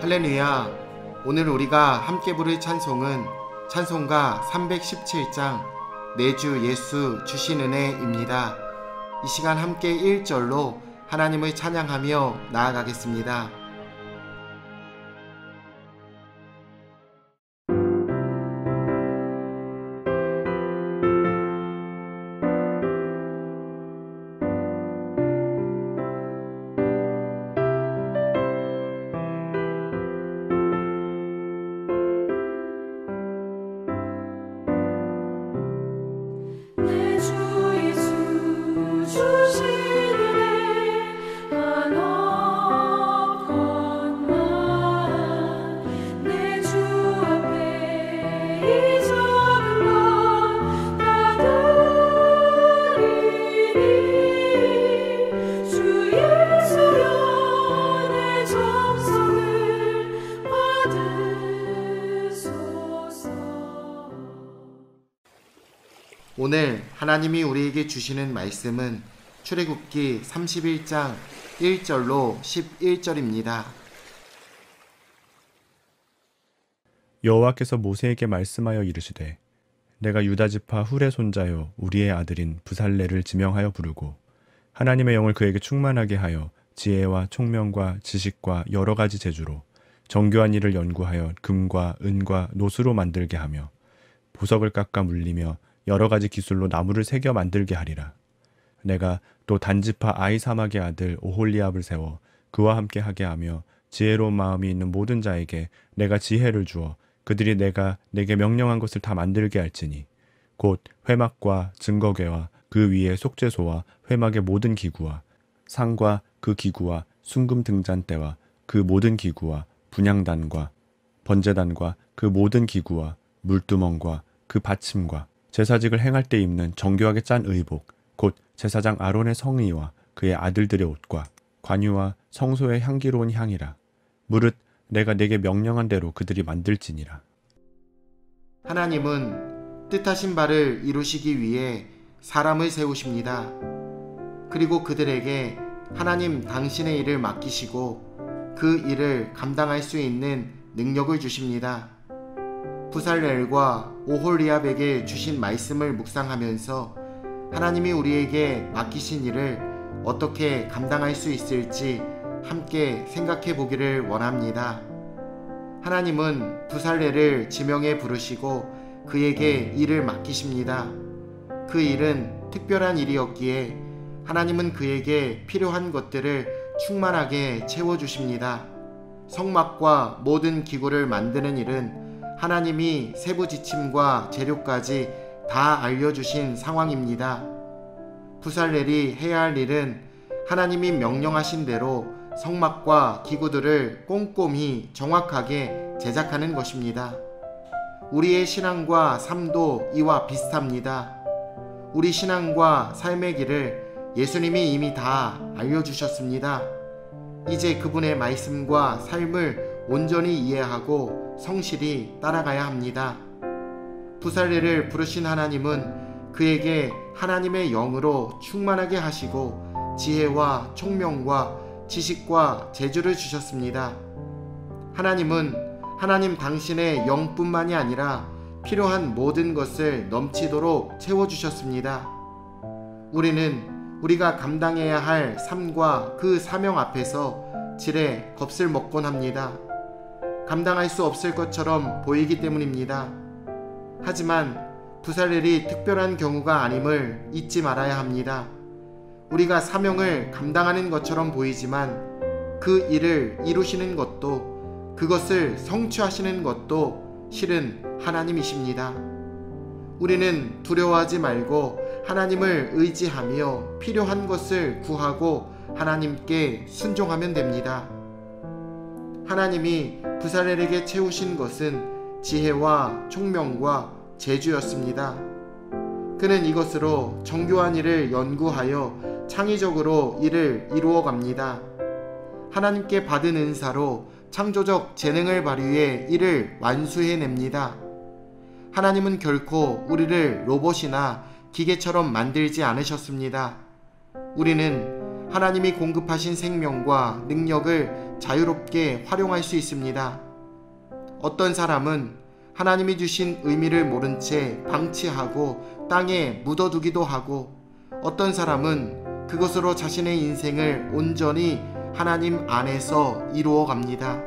할렐루야. 오늘 우리가 함께 부를 찬송은 찬송가 317장 내 주 예수 주신 은혜입니다. 이 시간 함께 1절로 하나님을 찬양하며 나아가겠습니다. 오늘 하나님이 우리에게 주시는 말씀은 출애굽기 31장 1절로 11절입니다. 여호와께서 모세에게 말씀하여 이르시되 내가 유다지파 훌의 손자요 우리의 아들인 부살레를 지명하여 부르고 하나님의 영을 그에게 충만하게 하여 지혜와 총명과 지식과 여러 가지 재주로 정교한 일을 연구하여 금과 은과 노수로 만들게 하며 보석을 깎아 물리며 여러 가지 기술로 나무를 새겨 만들게 하리라. 내가 또 단지파 아히사막의 아들 오홀리압을 세워 그와 함께 하게 하며 지혜로운 마음이 있는 모든 자에게 내가 지혜를 주어 그들이 내가 내게 명령한 것을 다 만들게 할지니 곧 회막과 증거궤와 그 위에 속죄소와 회막의 모든 기구와 상과 그 기구와 순금 등잔대와 그 모든 기구와 분향단과 번제단과 그 모든 기구와 물두멍과 그 받침과 제사직을 행할 때 입는 정교하게 짠 의복 곧 제사장 아론의 성의와 그의 아들들의 옷과 관유와 성소의 향기로운 향이라. 무릇 내가 내게 명령한 대로 그들이 만들지니라. 하나님은 뜻하신 바를 이루시기 위해 사람을 세우십니다. 그리고 그들에게 하나님 당신의 일을 맡기시고 그 일을 감당할 수 있는 능력을 주십니다. 부살렐과 오홀리압에게 주신 말씀을 묵상하면서 하나님이 우리에게 맡기신 일을 어떻게 감당할 수 있을지 함께 생각해 보기를 원합니다. 하나님은 부살렐을 지명해 부르시고 그에게 일을 맡기십니다. 그 일은 특별한 일이었기에 하나님은 그에게 필요한 것들을 충만하게 채워주십니다. 성막과 모든 기구를 만드는 일은 하나님이 세부 지침과 재료까지 다 알려주신 상황입니다. 부살렐이 해야 할 일은 하나님이 명령하신 대로 성막과 기구들을 꼼꼼히 정확하게 제작하는 것입니다. 우리의 신앙과 삶도 이와 비슷합니다. 우리 신앙과 삶의 길을 예수님이 이미 다 알려주셨습니다. 이제 그분의 말씀과 삶을 온전히 이해하고 성실히 따라가야 합니다. 부살렐을 부르신 하나님은 그에게 하나님의 영으로 충만하게 하시고 지혜와 총명과 지식과 재주를 주셨습니다. 하나님은 하나님 당신의 영뿐만이 아니라 필요한 모든 것을 넘치도록 채워주셨습니다. 우리는 우리가 감당해야 할 삶과 그 사명 앞에서 지레 겁을 먹곤 합니다. 감당할 수 없을 것처럼 보이기 때문입니다. 하지만 부살렐이 특별한 경우가 아님을 잊지 말아야 합니다. 우리가 사명을 감당하는 것처럼 보이지만 그 일을 이루시는 것도 그것을 성취하시는 것도 실은 하나님이십니다. 우리는 두려워하지 말고 하나님을 의지하며 필요한 것을 구하고 하나님께 순종하면 됩니다. 하나님이 부살렐에게 채우신 것은 지혜와 총명과 재주였습니다. 그는 이것으로 정교한 일을 연구하여 창의적으로 일을 이루어 갑니다. 하나님께 받은 은사로 창조적 재능을 발휘해 이를 완수해냅니다. 하나님은 결코 우리를 로봇이나 기계처럼 만들지 않으셨습니다. 우리는 하나님이 공급하신 생명과 능력을 자유롭게 활용할 수 있습니다. 어떤 사람은 하나님이 주신 의미를 모른 채 방치하고 땅에 묻어두기도 하고, 어떤 사람은 그것으로 자신의 인생을 온전히 하나님 안에서 이루어 갑니다.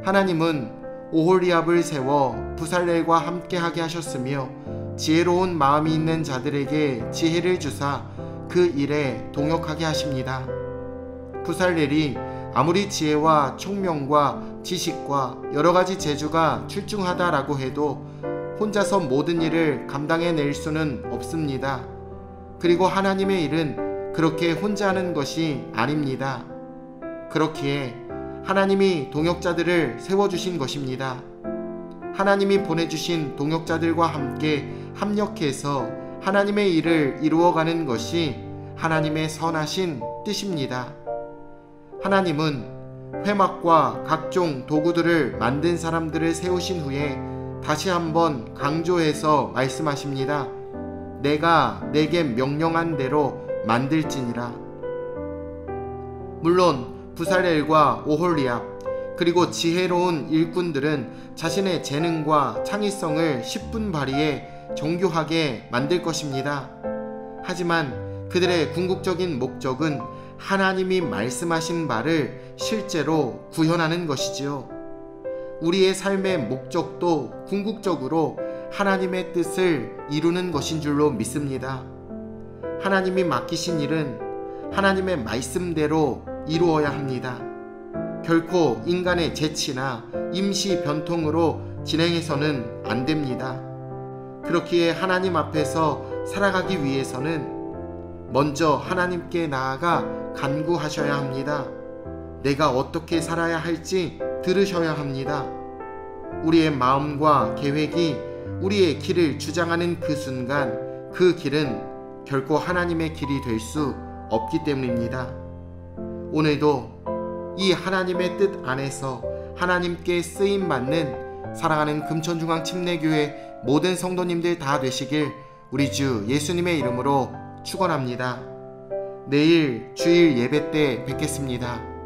하나님은 오홀리압을 세워 부살렐과 함께하게 하셨으며 지혜로운 마음이 있는 자들에게 지혜를 주사 그 일에 동역하게 하십니다. 부살렐이 아무리 지혜와 총명과 지식과 여러가지 재주가 출중하다라고 해도 혼자서 모든 일을 감당해낼 수는 없습니다. 그리고 하나님의 일은 그렇게 혼자 하는 것이 아닙니다. 그렇기에 하나님이 동역자들을 세워주신 것입니다. 하나님이 보내주신 동역자들과 함께 합력해서 하나님의 일을 이루어가는 것이 하나님의 선하신 뜻입니다. 하나님은 회막과 각종 도구들을 만든 사람들을 세우신 후에 다시 한번 강조해서 말씀하십니다. 내가 내게 명령한 대로 만들지니라. 물론 부살렐과 오홀리압 그리고 지혜로운 일꾼들은 자신의 재능과 창의성을 10분 발휘해 정교하게 만들 것입니다. 하지만 그들의 궁극적인 목적은 하나님이 말씀하신 바를 실제로 구현하는 것이지요. 우리의 삶의 목적도 궁극적으로 하나님의 뜻을 이루는 것인 줄로 믿습니다. 하나님이 맡기신 일은 하나님의 말씀대로 이루어야 합니다. 결코 인간의 재치나 임시 변통으로 진행해서는 안 됩니다. 그렇기에 하나님 앞에서 살아가기 위해서는 먼저 하나님께 나아가 간구하셔야 합니다. 내가 어떻게 살아야 할지 들으셔야 합니다. 우리의 마음과 계획이 우리의 길을 주장하는 그 순간 그 길은 결코 하나님의 길이 될 수 없기 때문입니다. 오늘도 이 하나님의 뜻 안에서 하나님께 쓰임받는 사랑하는 금천중앙 침례교회 모든 성도님들 다 되시길 우리 주 예수님의 이름으로 축원합니다. 내일 주일 예배 때 뵙겠습니다.